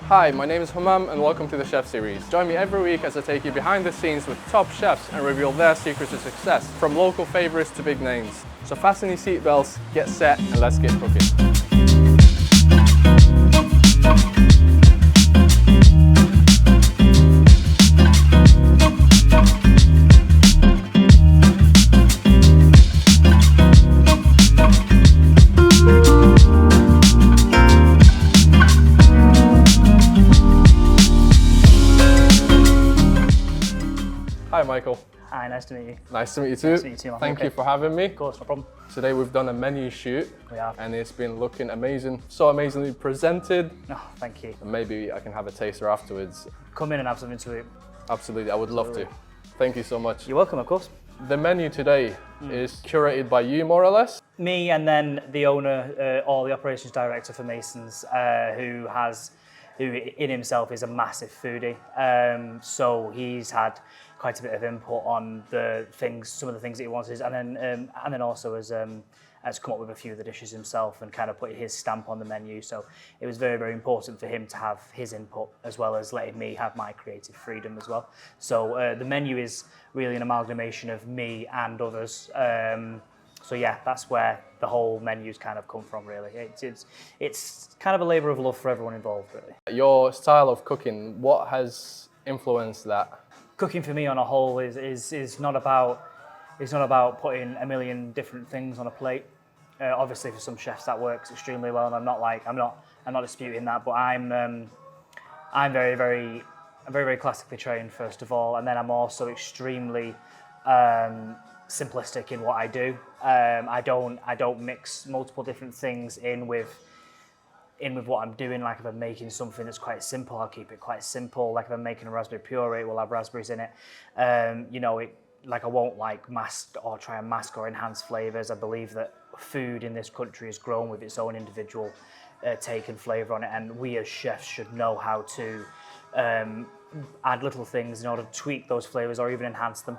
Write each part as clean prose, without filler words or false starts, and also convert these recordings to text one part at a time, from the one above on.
Hi, my name is Hammam and welcome to the Chef Series. Join me every week as I take you behind the scenes with top chefs and reveal their secrets to success, from local favourites to big names. So fasten your seatbelts, get set and let's get cooking. Hi Michael. Hi, nice to meet you. Nice to meet you too. Nice to meet you too, man. Thank you for having me. Of course, no problem. Today we've done a menu shoot. We have. And it's been looking amazing. So amazingly presented. Oh, thank you. And maybe I can have a taster afterwards. Come in and have something to eat. Absolutely, I would love to. Thank you so much. You're welcome, of course. The menu today is curated by you, more or less. Me and then the owner or the operations director for Mason's, who in himself is a massive foodie. So he's had quite a bit of input on some of the things that he wanted, and then also has come up with a few of the dishes himself and kind of put his stamp on the menu. So it was very, very important for him to have his input as well as letting me have my creative freedom as well. So the menu is really an amalgamation of me and others. So yeah, that's where the whole menu's kind of come from, really. It's kind of a labour of love for everyone involved, really. Your style of cooking, what has influenced that? Cooking for me on a whole is not about putting a million different things on a plate. Obviously, for some chefs that works extremely well, and I'm not disputing that. But I'm very, very, very classically trained first of all, and then I'm also extremely simplistic in what I do. I don't mix multiple different things in with what I'm doing. Like if I'm making something that's quite simple, I'll keep it quite simple. Like if I'm making a raspberry puree, we'll have raspberries in it. I won't mask or try and mask or enhance flavors. I believe that food in this country has grown with its own individual take and flavor on it, and we as chefs should know how to add little things in order to tweak those flavors or even enhance them.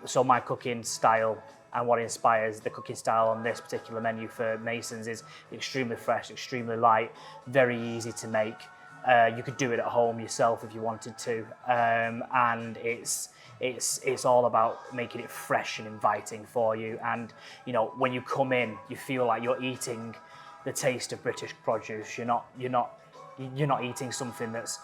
So my cooking style and what inspires the cooking style on this particular menu for Mason's is extremely fresh, extremely light, very easy to make. You could do it at home yourself if you wanted to, and it's all about making it fresh and inviting for you. And when you come in, you feel like you're eating the taste of British produce. You're not eating something that's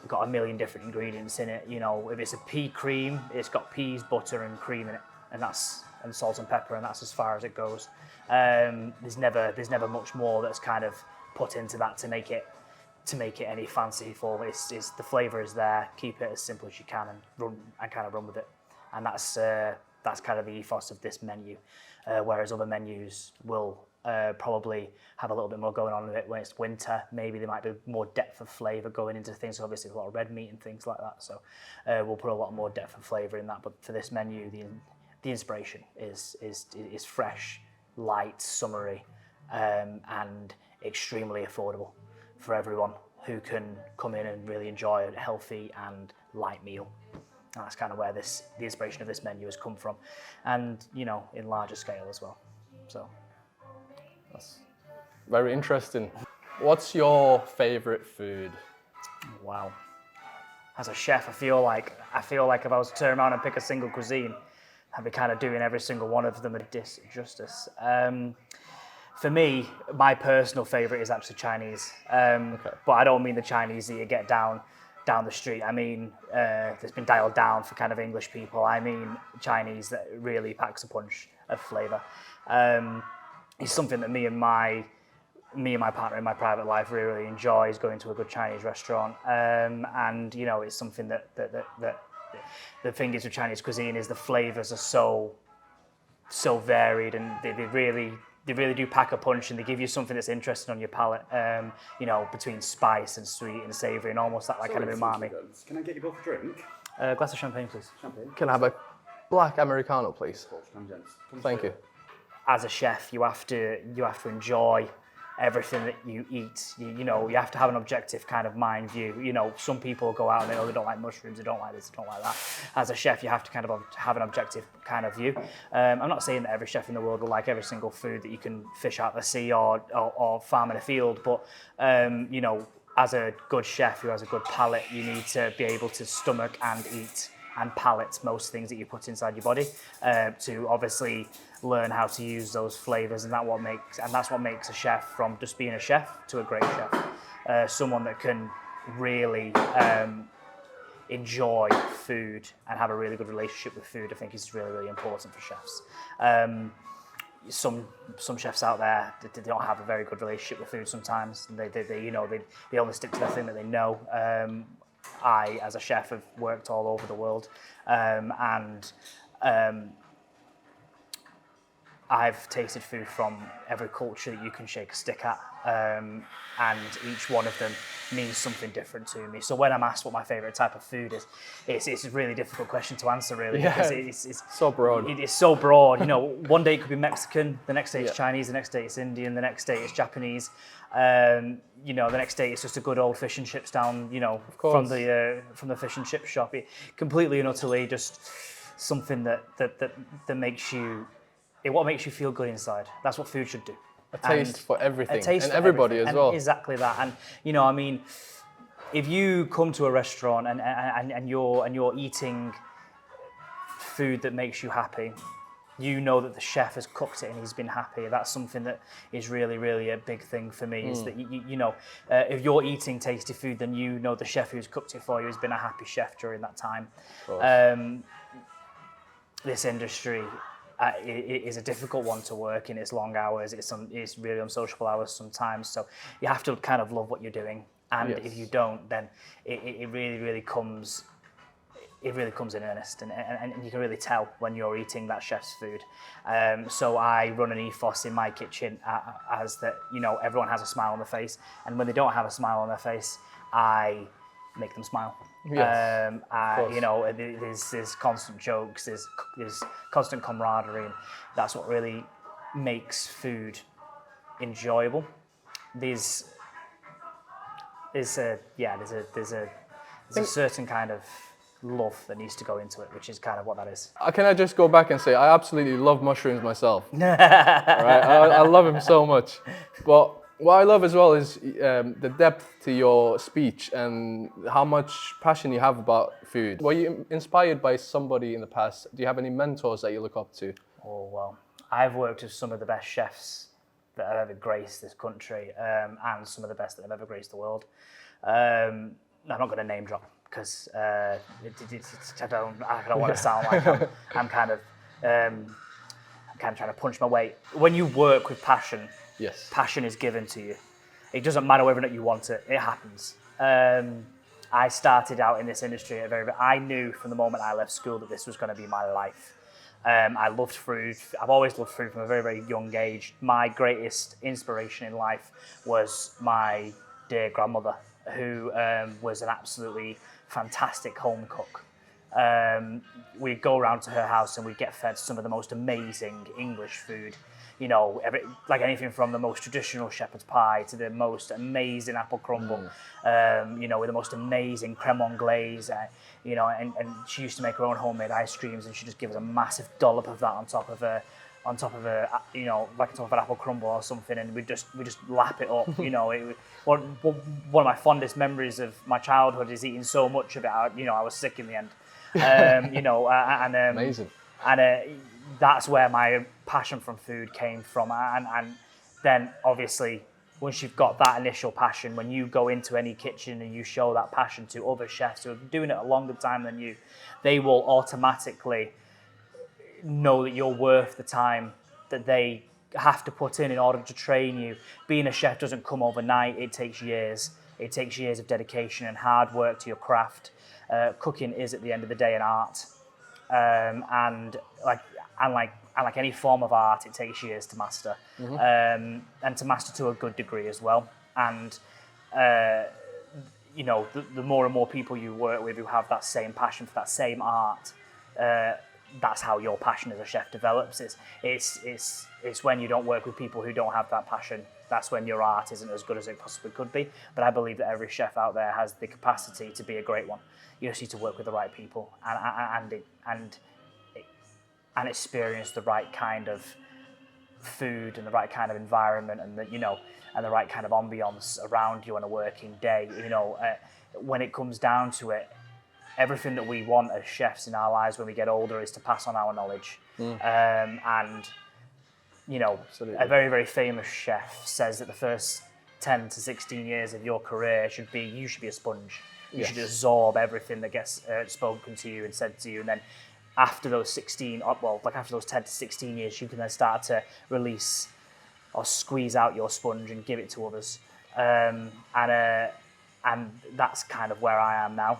got a million different ingredients in it. If it's a pea cream, it's got peas, butter, and cream in it, and salt and pepper, and that's as far as it goes. There's never much more that's kind of put into that to make it any fanciful. It's the flavour is there. Keep it as simple as you can and kind of run with it. And that's kind of the ethos of this menu. Whereas other menus will probably have a little bit more going on with it when it's winter. Maybe there might be more depth of flavour going into things. Obviously, a lot of red meat and things like that. So we'll put a lot more depth of flavour in that. But for this menu, the inspiration is fresh, light, summery, and extremely affordable for everyone who can come in and really enjoy a healthy and light meal. And that's kind of where the inspiration of this menu has come from, and in larger scale as well. So that's very interesting. What's your favourite food? Wow. As a chef, I feel like if I was to turn around and pick a single cuisine, I'd be kind of doing every single one of them a disjustice. For me, my personal favourite is actually Chinese. But I don't mean the Chinese that you get down the street. I mean, that's been dialed down for kind of English people. I mean Chinese that really packs a punch of flavour. It's something that me and my partner in my private life really enjoys, going to a good Chinese restaurant. And it's something that the thing is with Chinese cuisine is the flavours are so varied, and they really do pack a punch, and they give you something that's interesting on your palate, between spice and sweet and savoury, and almost that kind of umami. Can I get you both a drink? A glass of champagne, please. Champagne? Can I have a black Americano, please? Thank you. As a chef, you have to enjoy everything that you eat. You have to have an objective kind of mind view. Some people go out and they don't like mushrooms, they don't like this, they don't like that. As a chef, you have to kind of have an objective kind of view. I'm not saying that every chef in the world will like every single food that you can fish out the sea or farm in a field, but as a good chef who has a good palate, you need to be able to stomach and eat and palate most things that you put inside your body, to obviously learn how to use those flavors, and that's what makes a chef from just being a chef to a great chef. Someone that can really enjoy food and have a really good relationship with food, I think is really, really important for chefs. Some chefs out there, they don't have a very good relationship with food sometimes. They only stick to the thing that they know. I, as a chef, have worked all over the world, and I've tasted food from every culture that you can shake a stick at, and each one of them means something different to me. So when I'm asked what my favourite type of food is, it's a really difficult question to answer, really, because it's so broad. It is so broad. One day it could be Mexican, the next day it's Chinese, the next day it's Indian, the next day it's Japanese. The next day it's just a good old fish and chips down, from the fish and chip shop. It completely and utterly just something that makes you. What makes you feel good inside. That's what food should do. A taste for everything. A taste and for everybody everything. as well. Exactly that. And if you come to a restaurant and you're eating food that makes you happy, you know that the chef has cooked it and he's been happy. That's something that is really, really a big thing for me. Is that if you're eating tasty food, then you know the chef who's cooked it for you has been a happy chef during that time. This industry. It is a difficult one to work in. It's long hours. It's really unsociable hours sometimes. So you have to kind of love what you're doing. And if you don't, then it really, really comes. It really comes in earnest, and you can really tell when you're eating that chef's food. So I run an ethos in my kitchen as that everyone has a smile on their face, and when they don't have a smile on their face, I make them smile. Yes, There's constant jokes, there's constant camaraderie, and that's what really makes food enjoyable. There's a certain kind of love that needs to go into it, which is kind of what that is. Can I just go back and say I absolutely love mushrooms myself. Right? I love them so much. But what I love as well is the depth to your speech and how much passion you have about food. Were you inspired by somebody in the past? Do you have any mentors that you look up to? Oh, well, I've worked with some of the best chefs that have ever graced this country, and some of the best that have ever graced the world. I'm not going to name drop because I don't want to sound like I'm kind of trying to punch my weight. When you work with passion, yes, passion is given to you. It doesn't matter whether or not you want it, it happens. I started out in this industry I knew from the moment I left school that this was going to be my life. I loved food. I've always loved food from a very, very young age. My greatest inspiration in life was my dear grandmother, who was an absolutely fantastic home cook. We'd go around to her house and we'd get fed some of the most amazing English food. Like anything from the most traditional shepherd's pie to the most amazing apple crumble, with the most amazing creme anglaise, and she used to make her own homemade ice creams, and she'd just give us a massive dollop of that on top of a like on top of an apple crumble or something, and we just lap it up. One of my fondest memories of my childhood is eating so much of it. I was sick in the end. Amazing. And that's where my passion from food came from. And then obviously, once you've got that initial passion, when you go into any kitchen and you show that passion to other chefs who are doing it a longer time than you, they will automatically know that you're worth the time that they have to put in order to train you. Being a chef doesn't come overnight. It takes years. It takes years of dedication and hard work to your craft. Cooking is, at the end of the day, an art. And like any form of art, it takes years to master, and to master to a good degree as well. And the more and more people you work with who have that same passion for that same art, that's how your passion as a chef develops. It's when you don't work with people who don't have that passion, that's when your art isn't as good as it possibly could be. But I believe that every chef out there has the capacity to be a great one. You just need to work with the right people and experience the right kind of food and the right kind of environment and the right kind of ambience around you on a working day. When it comes down to it, everything that we want as chefs in our lives when we get older is to pass on our knowledge. And Absolutely. a very, very famous chef says that the first 10 to 16 years of your career you should be a sponge. You should absorb everything that gets spoken to you and said to you, and then after those 10 to 16 years, you can then start to release or squeeze out your sponge and give it to others. And that's kind of where I am now.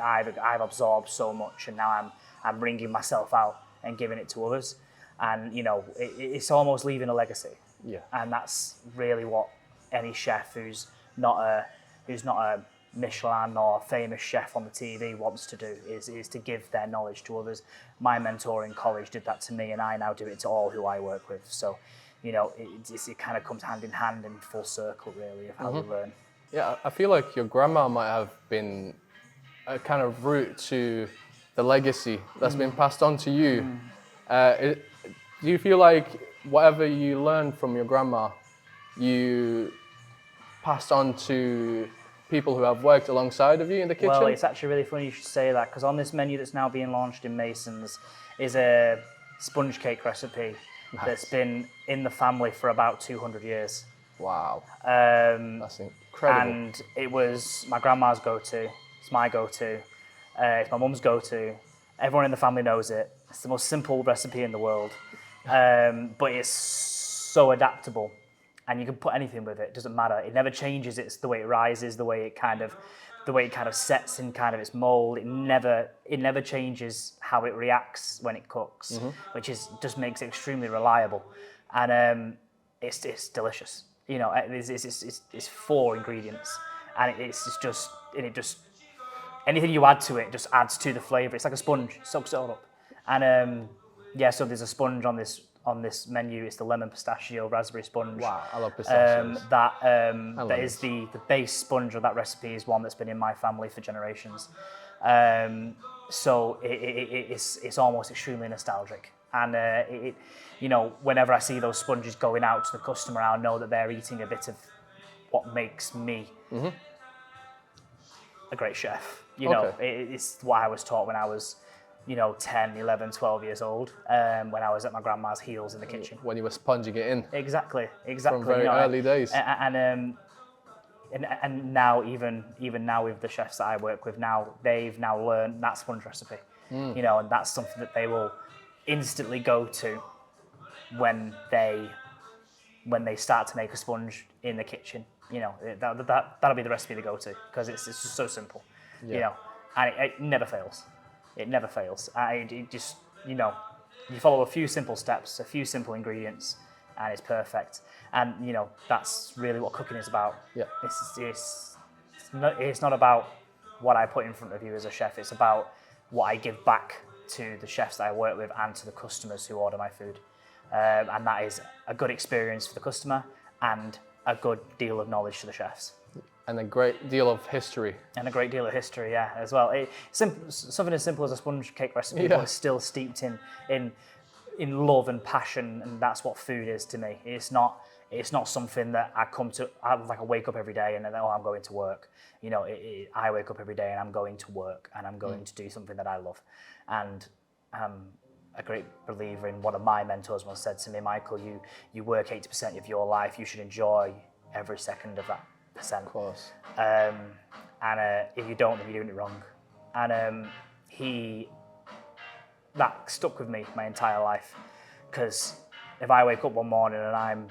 I've absorbed so much, and now I'm bringing myself out and giving it to others. And it's almost leaving a legacy. Yeah. And that's really what any chef who's not a Michelin or famous chef on the TV wants to do is to give their knowledge to others. My mentor in college did that to me, and I now do it to all who I work with. So, it kind of comes hand in hand in full circle, really, of how we learn. Yeah, I feel like your grandma might have been a kind of route to the legacy that's been passed on to you. Do you feel like whatever you learned from your grandma, you passed on to people who have worked alongside of you in the kitchen? Well, it's actually really funny you should say that, because on this menu that's now being launched in Mason's is a sponge cake recipe that's been in the family for about 200 years. Wow. That's incredible. And it was my grandma's go-to, it's my go-to, it's my mum's go-to. Everyone in the family knows it. It's the most simple recipe in the world, but it's so adaptable. And you can put anything with it. It doesn't matter. It never changes. It's the way it rises, the way it kind of sets in kind of its mold. It never changes how it reacts when it cooks, which just makes it extremely reliable. And it's delicious. It's 4 ingredients, and it's just anything you add to it just adds to the flavour. It's like a sponge, soaks it all up. And so there's a sponge on this menu. It's the lemon pistachio raspberry sponge. Wow, I love pistachios. That is the base sponge of that recipe is one that's been in my family for generations. So it's almost extremely nostalgic. And whenever I see those sponges going out to the customer, I'll know that they're eating a bit of what makes me a great chef. It's what I was taught when I was 10, 11, 12 years old, when I was at my grandma's heels in the kitchen. When you were sponging it in. Exactly. From very early days. And now, even now with the chefs that I work with now, they've now learned that sponge recipe. And that's something that they will instantly go to when they start to make a sponge in the kitchen. That'll be the recipe to go to, because it's just so simple. And it never fails. It never fails. You follow a few simple steps, a few simple ingredients, and it's perfect. And that's really what cooking is about. Yeah. It's not about what I put in front of you as a chef. It's about what I give back to the chefs that I work with and to the customers who order my food. And that is a good experience for the customer and a good deal of knowledge to the chefs. And a great deal of history. And a great deal of history, yeah, as well. Something as simple as a sponge cake recipe, but it's still steeped in love and passion, and that's what food is to me. It's not something that I wake up every day and then, I'm going to work. I wake up every day and I'm going to work, and I'm going to do something that I love. And I'm a great believer in one of my mentors once said to me, Michael, you work 80% of your life, you should enjoy every second of that percent. Of course. And if you don't, then you're doing it wrong. And that stuck with me my entire life, because if I wake up one morning and I'm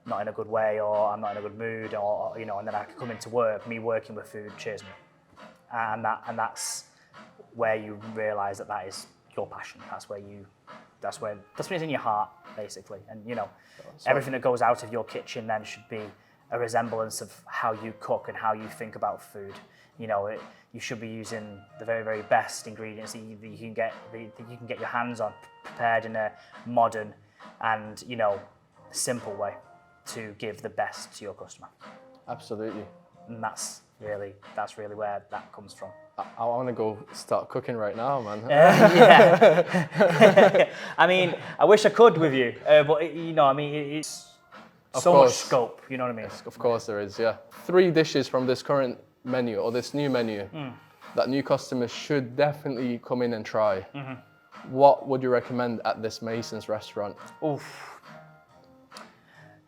not in a good way, or I'm not in a good mood, or and then I can come into work, me working with food cheers me, and that's where you realise that is your passion. That's when it's in your heart, basically. And everything that goes out of your kitchen then should be a resemblance of how you cook and how you think about food. You should be using the very, very best ingredients that you can get your hands on, prepared in a modern and simple way to give the best to your customer. Absolutely. And that's really where that comes from. I want to go start cooking right now, man. Yeah. I mean, I wish I could with you, but you know, I mean, it's so much scope. You know what I mean? Of course there is, yeah. 3 dishes from this current menu or this new menu that new customers should definitely come in and try. What would you recommend at this Mason's restaurant? Oof.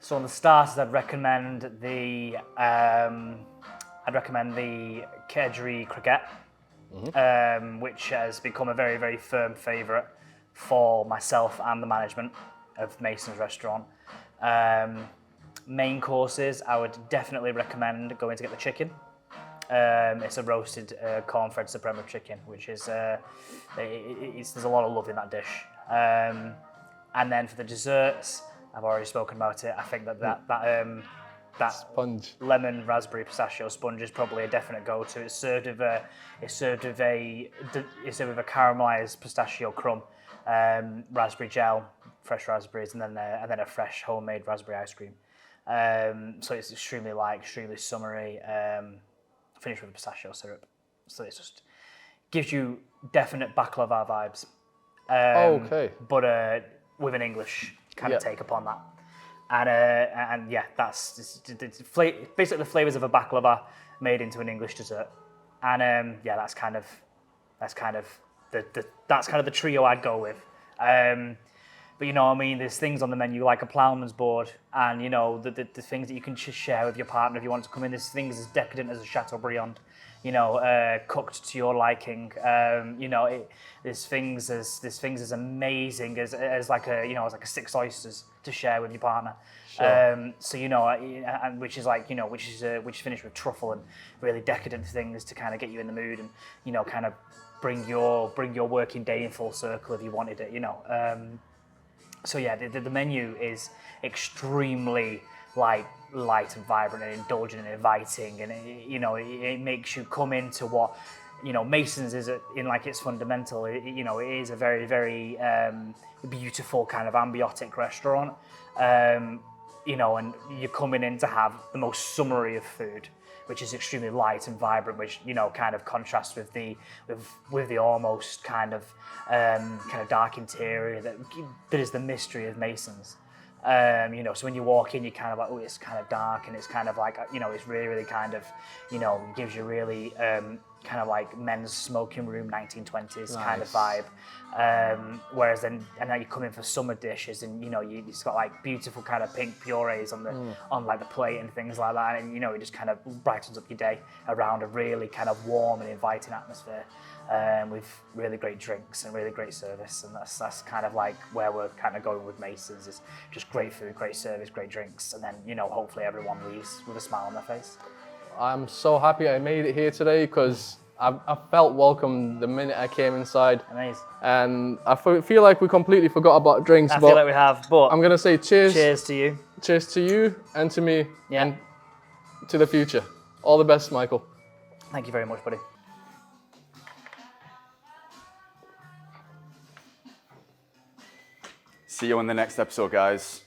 So on the starters, I'd recommend the Kedgeree croquette, which has become a very, very firm favourite for myself and the management of Mason's restaurant. Main courses, I would definitely recommend going to get the chicken. It's a roasted corn-fed supremo chicken, which is there's a lot of love in that dish. And then for the desserts, I've already spoken about it. I think that Sponge. lemon raspberry pistachio sponge is probably a definite go-to. It's served with a caramelized pistachio crumb, raspberry gel, fresh raspberries, and then a fresh homemade raspberry ice cream. So it's extremely light, extremely summery, finished with a pistachio syrup. So it just gives you definite baklava vibes. Okay. But with an English kind of take upon that. And yeah, that's basically the flavors of a baklava made into an English dessert. And yeah, that's kind of the trio I'd go with. But you know, I mean, there's things on the menu like a ploughman's board, and you know, the things that you can just share with your partner if you want to come in. There's things as decadent as a Chateaubriand, you know, cooked to your liking. You know, there's things as amazing as like a 6 oysters to share with your partner. Sure. So you know, and which is finished with truffle and really decadent things to kind of get you in the mood and you know, kind of bring your working day in full circle if you wanted it. You know. So yeah, the menu is extremely light and vibrant and indulgent and inviting, and it makes you come into what Mason's is in like its fundamental. It is a very, very beautiful kind of ambiotic restaurant. And you're coming in to have the most summery of food, which is extremely light and vibrant, which kind of contrasts with the almost kind of dark interior that is the mystery of Mason's. So when you walk in, you're kind of like, oh, it's kind of dark, and it's kind of like, it's really, really kind of, gives you really kind of like men's smoking room 1920s kind of vibe. Whereas then you come in for summer dishes, and it's got like beautiful kind of pink purees on like the plate and things like that, and it just kind of brightens up your day around a really kind of warm and inviting atmosphere. With really great drinks and really great service, and that's kind of like where we're kind of going with Mason's, is just great food, great service, great drinks, and then hopefully everyone leaves with a smile on their face. I'm so happy I made it here today because I felt welcome the minute I came inside. Amazing. And I feel like we completely forgot about drinks. I feel like we have, but I'm gonna say cheers. Cheers to you. Cheers to you and to me, Yeah. and to the future. All the best, Michael. Thank you very much, buddy. See you on the next episode, guys.